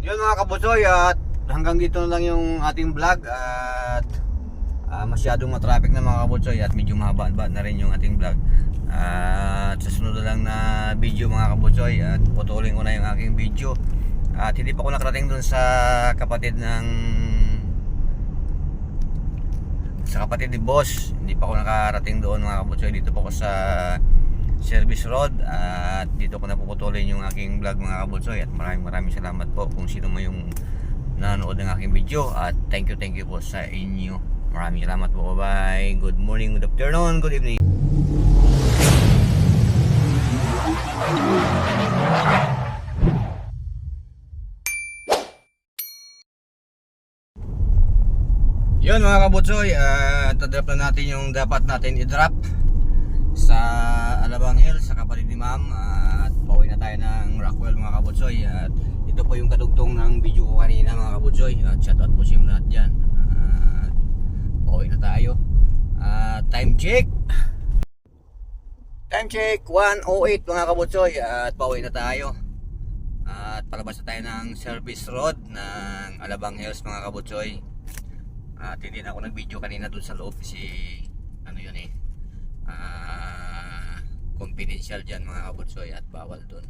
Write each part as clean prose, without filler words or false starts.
Yun mga kabutsoy, at hanggang dito na lang yung ating vlog. At masyadong matraffic na mga kabutsoy, at medyo mahaba na rin yung ating vlog. At sa sunod na lang na video mga kabutsoy, at putulin ko na yung aking video. At hindi pa ako nakarating dun sa kapatid ni boss. Hindi pa ako nakarating doon mga kabutsoy. Dito pa ako sa service road, at dito ko na puputulin yung aking vlog mga kabutsoy. At maraming salamat po kung sino mo yung nanonood ng aking video. At thank you po sa inyo. Maraming salamat po. Bye. Good morning, good afternoon, good evening. Yun mga kabutsoy, drop na natin yung dapat natin i-drop sa Alabang Hills sa kapatid ni ma'am. At pauwi na tayo ng Rockwell mga kabutsoy. At ito po yung kadugtong ng video ko kanina mga kabutsoy. At shoutout po sa yung lahat dyan. Pauwi na tayo. Time check 1:08 mga kabutsoy. At pauwi na tayo. At palabas na tayo ng service road ng Alabang Hills mga kabutsoy. At hindi na ako nag-video kanina dun sa loob kasi ano yun confidential dyan mga kabutsoy, at bawal dun.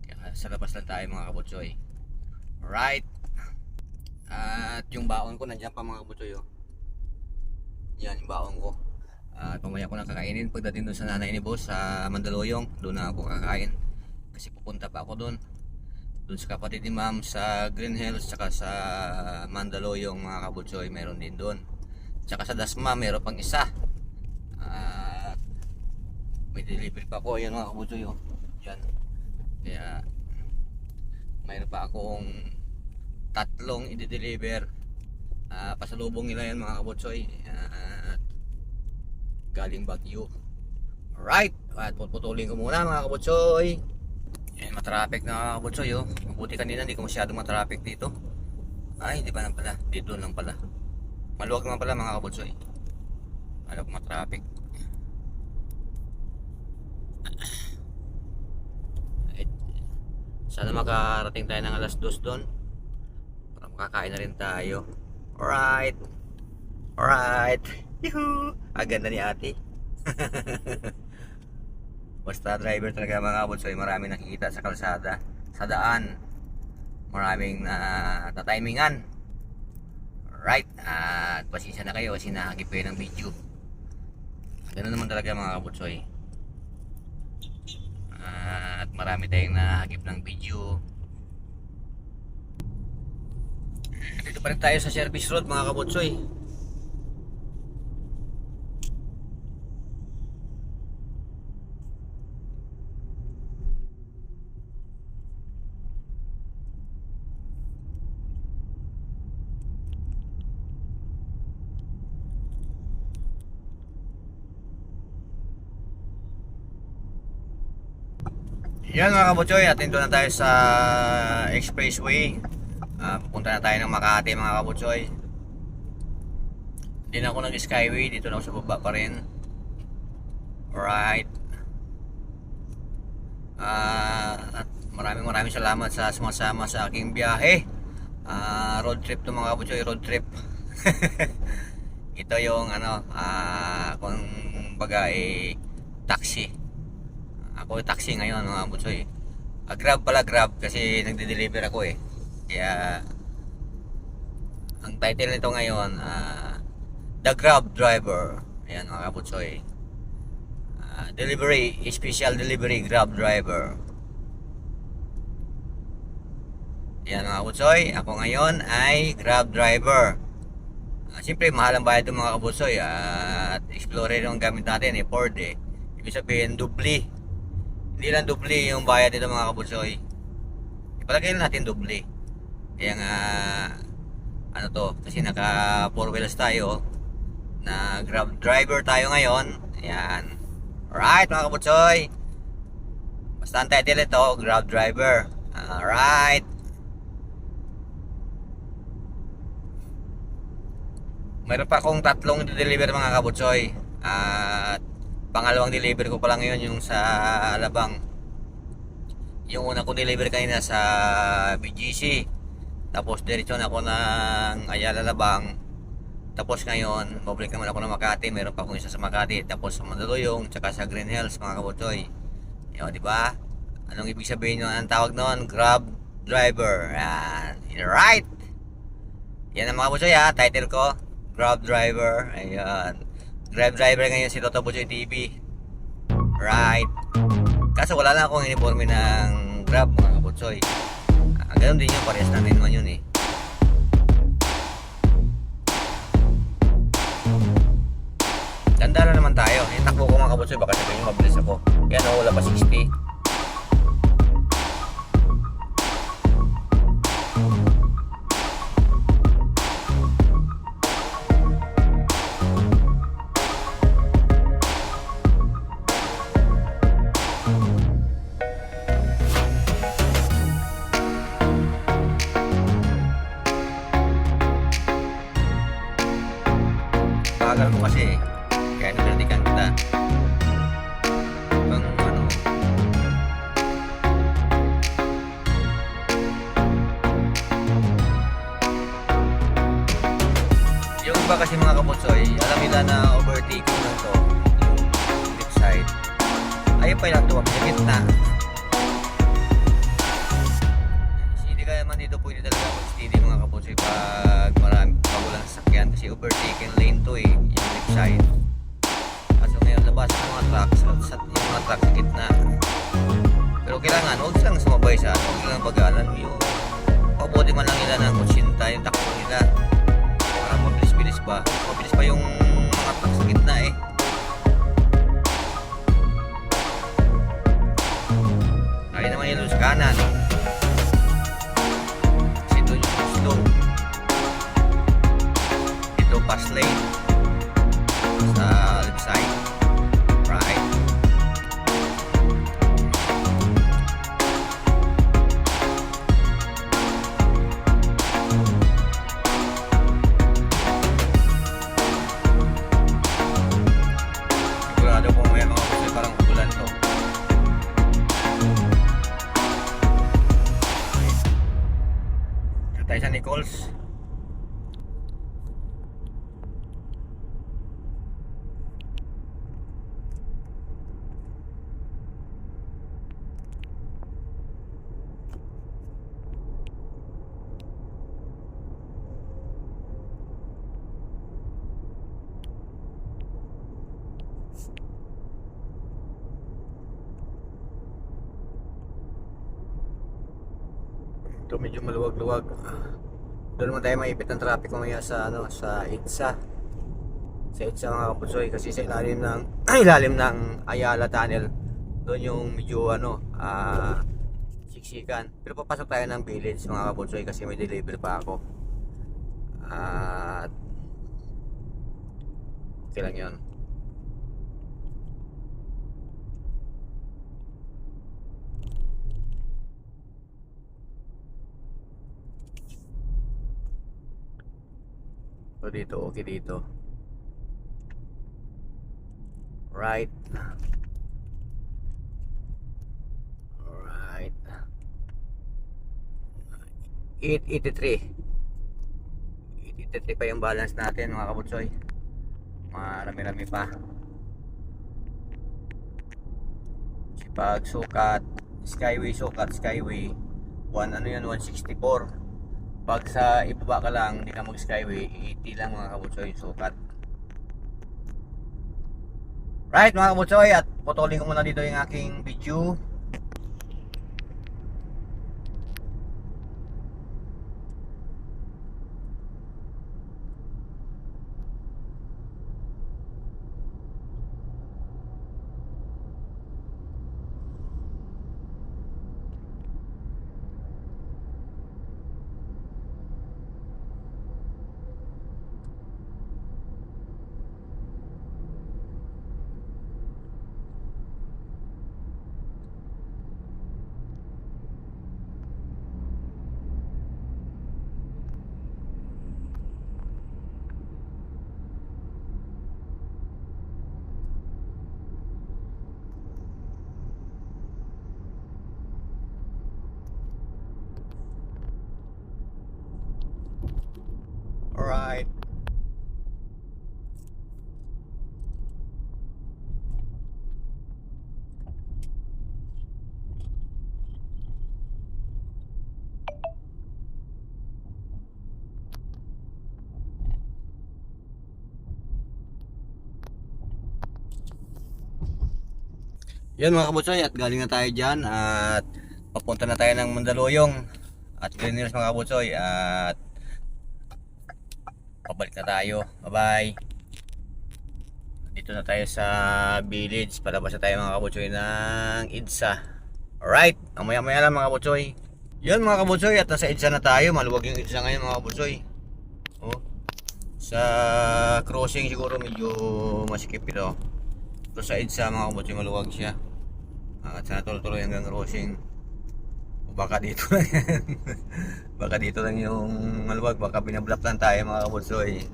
Kaya sa labas lang tayo mga kabutsoy. Alright. At yung baon ko nandiyan pa mga kabutsoy. Yan yung baon ko. At pamaya ko na kakainin pagdating dun sa nanay ni boss sa Mandaluyong. Doon na ako kakain kasi pupunta pa ako dun sa kapatid ni ma'am sa Green Hills, tsaka sa Mandaluyong mga kabutsoy, meron din doon. Tsaka sa Dasma meron pang isa. May delivery pa ako, yan mga kabutsoy. Yan. Kaya mayroon pa akong 3 i-deliver. Pasalubong nila yan mga kabutsoy. Galing Baguio. Alright, at puputulin ko muna mga kabutsoy. Yan, matraffic na kabutsoy. Mabuti kanina hindi ko masyadong matraffic dito. Ay, hindi pa lang pala. Dito lang pala. Maluwag naman pala mga kabutsoy. Alam ko matraffic. Sana makarating tayo ng alas 2 doon para makakain na rin tayo. Alright. Yuhuu. Ganda ni ate. Basta driver talaga mga kabutsoy, maraming nakikita sa kalsada, sa daan, maraming na-timingan. Right, at pasensya na kayo kasi nakagip kayo ng video. Ganun naman talaga mga kabutsoy. At marami tayong nakagip ng video. Dito pa rin tayo sa service road mga kabutsoy. Yan mga kabutsoy, at dito na tayo sa expressway. Pupunta na tayo ng Makati mga kabutsoy. Hindi na ako nag-skyway, dito na ako sa baba pa rin. Alright. At maraming salamat sa sumasama sa aking biyahe. Road trip to mga kabutsoy, road trip. Ito yung kung baga taxi. Ako taxi ngayon mga kabutsoy. Grab pala, Grab kasi nagde-deliver ako Kaya ang title nito ngayon The Grab Driver. Ayan mga kabutsoy. Delivery, special delivery Grab Driver. Ayan mga kabutsoy, ako ngayon ay Grab Driver. Siyempre mahal ang bayad ng mga kabutsoy. At Explorer yung gamit natin Ford Ibig sabihin dubli. Hindi lang dubli yung bayad dito mga kabutsoy. Ipalagay natin dubli. Kaya nga kasi naka 4 wheels tayo, na Grab driver tayo ngayon. Ayan. Alright mga kabutsoy, basta ang title ito Grab driver. Alright. Mayroon pa akong 3 i-deliver mga kabutsoy. At pangalawang deliver ko pa lang ngayon yung sa Alabang. Yung una ko deliver kanina sa BGC, Tapos diretso na ako ng Ayala Labang. Tapos ngayon, babalik naman ako ng Makati. Meron pa akong isa sa Makati. Tapos sa Mandaluyong, tsaka sa Green Hills, mga kabutsoy. Yo, di ba? Anong ibig sabihin nun? Anong tawag nun? Grab driver. Yan. Right! Yan ang mga kabutsoy ha. Title ko, Grab driver. Ayan. Grab driver ngayon si Toto Butchoy TV. Right. Kaso wala lang akong uniforme ng Grab, mga kabutsoy. Ganun din yun, parehas natin naman yun eh. Ganda na naman tayo. Takbo ko mga kabutsoy, baka sabihin nyo mabilis ako. Yan o, wala pa 60. Bagal mo kasi eh. Kaya nabalikan kita. Bang ano. Yung iba kasi mga kabutsoy, alam nila na overtaking lang to. Yung left side. Ayaw pa ilang tuwag sa gitna. Hindi kaya man dito pwede talaga mag-steady mga kabutsoy pag marami pagulang sasakyan. Kasi overtaking lane to eh. Yung left side. Kaso ngayon labas yung mga trucks sa gitna. Pero kailangan huwag silang sumabay sa huwag silang bagalan yung pabuti man lang nila ng kutsinta yung takbo nila para mabilis pa yung mga trucks sa gitna eh. Kaya naman yun sa kanan kasi doon yung slow ito fast lane sa left side. Right. Sigurado kung may mga kasi parang ulan to. Ito tayo sa Nichols. Ito medyo maluwag-luwag. Doon naman tayo maipit ng traffic mamaya sa ano sa EDSA. Sa EDSA mga kabutsoy kasi sa ilalim ng ilalim ng Ayala Tunnel. Doon yung medyo ano siksikan. Pero papasok tayo ng village mga kabutsoy kasi may delivery pa ako. At okay lang yun. So dito, okay dito. Right. Alright. 883. 883 pa yung balance natin mga kabutsoy. Marami-rami pa. Sipag sukat, Skyway sukat, Skyway 1 ano yan 164. Pag sa ibaba ka lang, hindi ka mag Skyway, 80 lang mga kabutsoy sukat. Right mga kabutsoy, at putulin ko muna dito yung aking video. Alright. Yan mga kabutsoy, at galing na tayo dyan at papunta na tayo ng Mandaluyong at Green Hills mga kabutsoy, at pabalik na tayo. Bye bye. Dito na tayo sa village, palabas na tayo mga kabutsoy ng EDSA. Alright, mamaya maya lang mga kabutsoy. Yan mga kabutsoy, at nasa EDSA na tayo. Maluwag yung EDSA ngayon mga kabutsoy. Oh, sa crossing siguro medyo masikip ito. Pero sa EDSA mga kabutsoy maluwag siya. At sana tuloy-tuloy hanggang crossing. O baka dito lang yan. Baka dito lang yung maluwag. Baka binablock lang tayo mga kabutsoy.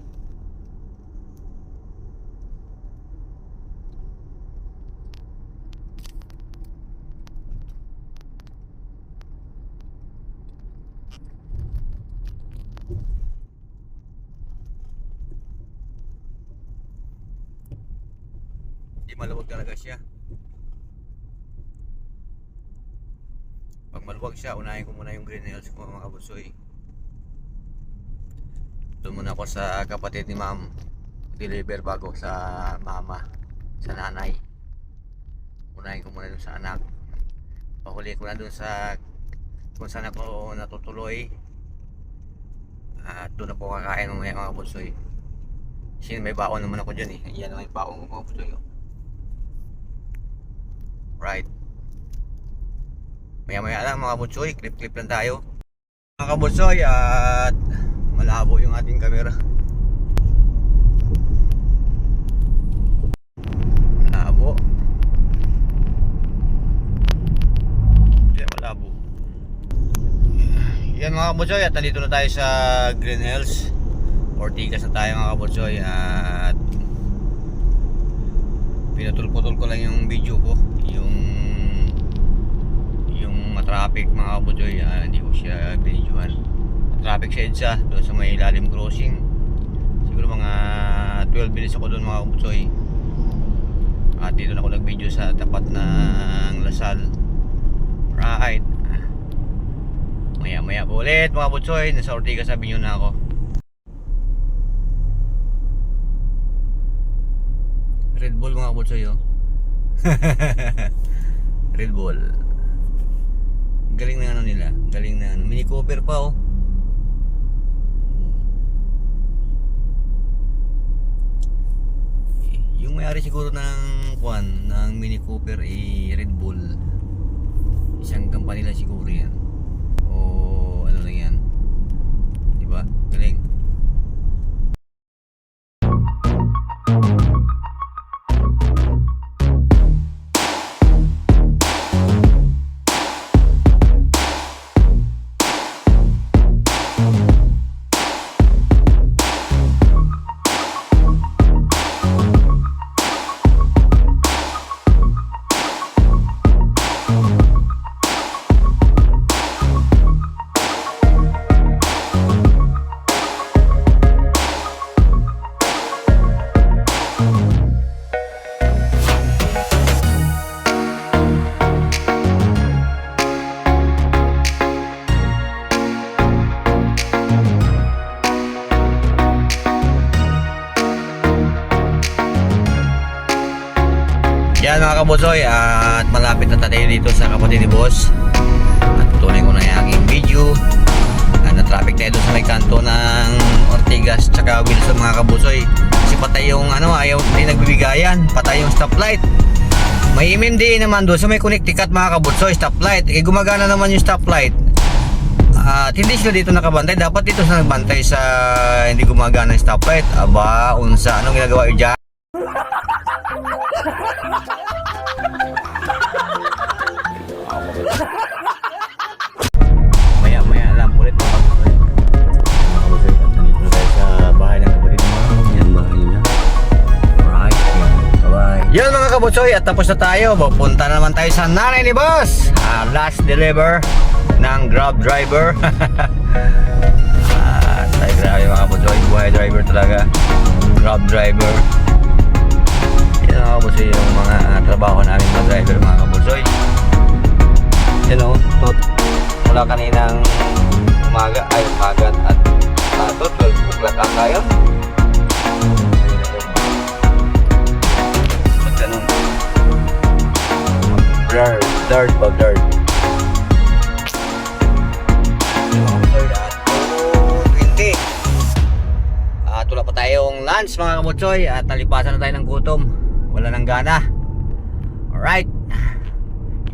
Hindi maluwag talaga siya. Pag maluwag siya, unahin ko muna yung Green Hills ko mga kabutsoy. Doon muna ako sa kapatid ni ma'am, deliver bago sa mama, sa nanay. Unahin ko muna dun sa anak. Pahuli ko na dun sa kung saan ako natutuloy. At doon na po kakain mamaya mga kabutsoy. Kasi may baon naman ako dyan eh. Yan naman yung baon ko mga kabutsoy. Right. Maya lang mga kabutsoy, clip lang tayo mga kabutsoy, at malabo yung ating camera. Malabo. Malabo. Yan mga kabutsoy, at nandito na tayo sa Green Hills. Ortigas na tayo mga kabutsoy, at pinatulputol ko lang yung video ko, yung traffic mga kabutsoy. Hindi ko siya binidyohan. Traffic sa EDSA doon sa may ilalim crossing, siguro mga 12 minutes ako doon mga kabutsoy. At dito na ako nag video sa tapat ng Lasal. Right, maya po ulit mga kabutsoy. Nasa Ortigas Avenue na ako. Red Bull mga kabutsoy oh. Red Bull. Galing na ano nila, galing na ano. Mini Cooper pa oh. Yung may-ari siguro ng kwan, ng Mini Cooper Red Bull. Isang company lang siguro yan. O ano lang yan. Diba? Galing. Yan mga kabutsoy, at malapit na tayo dito sa kapatid ni boss. At tutuloy ko na yung aking video. Na-traffic tayo doon sa may kanto ng Ortigas tsaka Wilson mga kabutsoy. Kasi patay yung ano, ayaw tayo nagbibigayan. Patay yung stoplight. May MMDA naman doon sa may Connecticut mga kabutsoy, stoplight. Eh gumagana naman yung stoplight. At hindi sila dito nakabantay. Dapat dito sila nagbantay sa hindi gumagana yung stoplight. Aba, unsa, anong ginagawa yun dyan? Maya lang ulit mga kabutsoy. At nandito na tayo sa bahay ng kapatid mo. Yan bahay nila. Alright, bye-bye. Yan mga kabutsoy, at tapos na tayo. Pupunta na naman tayo sa nanay ni boss. Last deliver ng Grab driver. Grabe mga kabutsoy, buhay bahay driver talaga. Grab driver. Yan mga kabutsoy yung mga trabaho namin mga driver mga kabutsoy. Yan o, mula kaninang umaga at 12 o'clock ang tayo. Ba't ganun? Dirt. At wala pa tayong lunch mga kabutsoy at nalipasan na tayo ng gutom. Wala nang gana. Alright.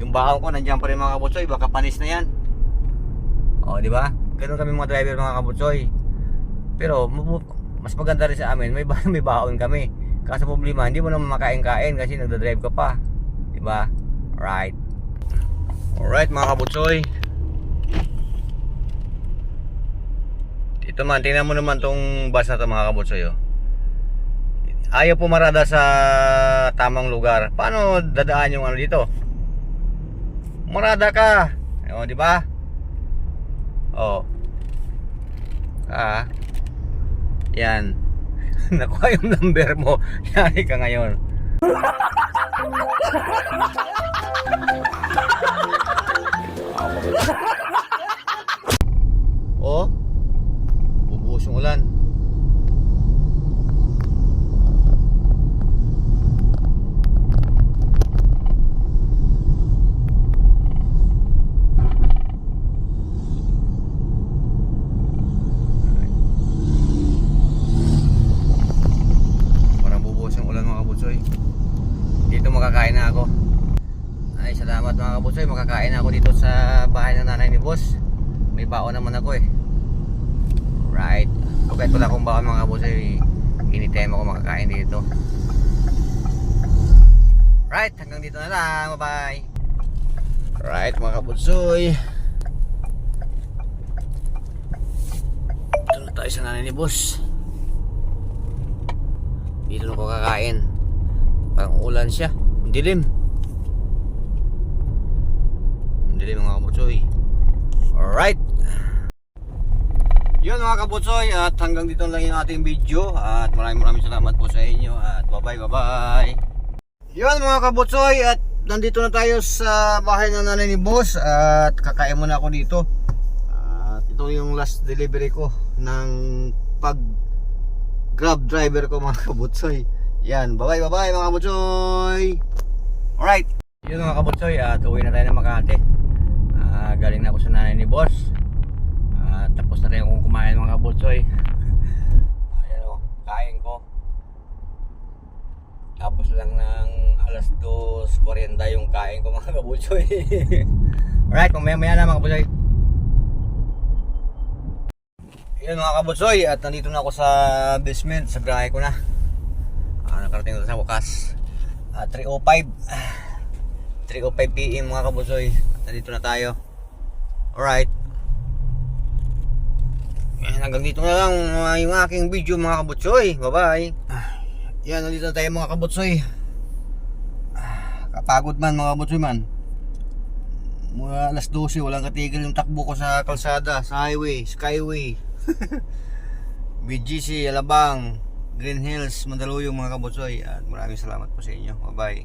Yung baon ko nandiyan pa rin mga kabutsoy, baka panis na yan. O, di ba? Ganun kami mga driver mga kabutsoy. Pero mas maganda rin sa amin, may baon kami. Kaso problema, hindi mo naman makain-kain kasi nagdadrive ka pa. Di ba? Alright. Alright mga kabutsoy. Ito man, tingnan mo naman tong bus na to mga kabutsoy oh. Ayaw pumarada sa tamang lugar. Paano dadaan yung ano dito? Marada ka. O, di ba? Oh. Yan. Nakuha yung number mo. Yari ka ngayon. Oh. Bubuhos yung ulan. Dito makakain na ako. Ay, salamat mga kabutsoy, makakain na ako dito sa bahay ng nanay ni boss. May baon naman ako eh. Right. Kahit wala akong baon mga kabutsoy, anytime ako makakain dito. Right, hanggang dito na lang. Bye bye. Right mga kabutsoy, dito na tayo sa nanay ni boss. Dito na ako kakain. Parang ulan siya. Ang dilim. Ang dilim mga kabutsoy. Alright. Yun mga kabutsoy. At hanggang dito lang yung ating video. At maraming salamat po sa inyo. At bye. Yun mga kabutsoy. At nandito na tayo sa bahay ng nanay ni boss. At kakain muna ako dito. At ito yung last delivery ko ng pag Grab driver ko mga kabutsoy. Yan, bye mga kabutsoy. Alright. Yun mga kabutsoy, uwi na tayo ng Makati. Galing na ako sa nanay ni boss. Tapos na tayo kung kumain mga kabutsoy. Ayan o, kain ko. Tapos lang ng alas 2:40 yung kain ko mga kabutsoy. Alright, mamaya na mga kabutsoy. Yun mga kabutsoy, at nandito na ako sa basement, sa biyahe ko na. Nakarating na sa wakas. 3:05 PM mga kabutsoy. Nandito na tayo. Alright. Hanggang dito na lang yung aking video mga kabutsoy. Bye bye. Yan, nandito na tayo mga kabutsoy. Kapagod man mga kabutsoy man. Mula alas 12 walang katigil yung takbo ko sa kalsada, sa highway, skyway. BGC, Alabang, Green Hills, Mandaluyong mga kabutsoy. At maraming salamat po sa inyo. Bye bye.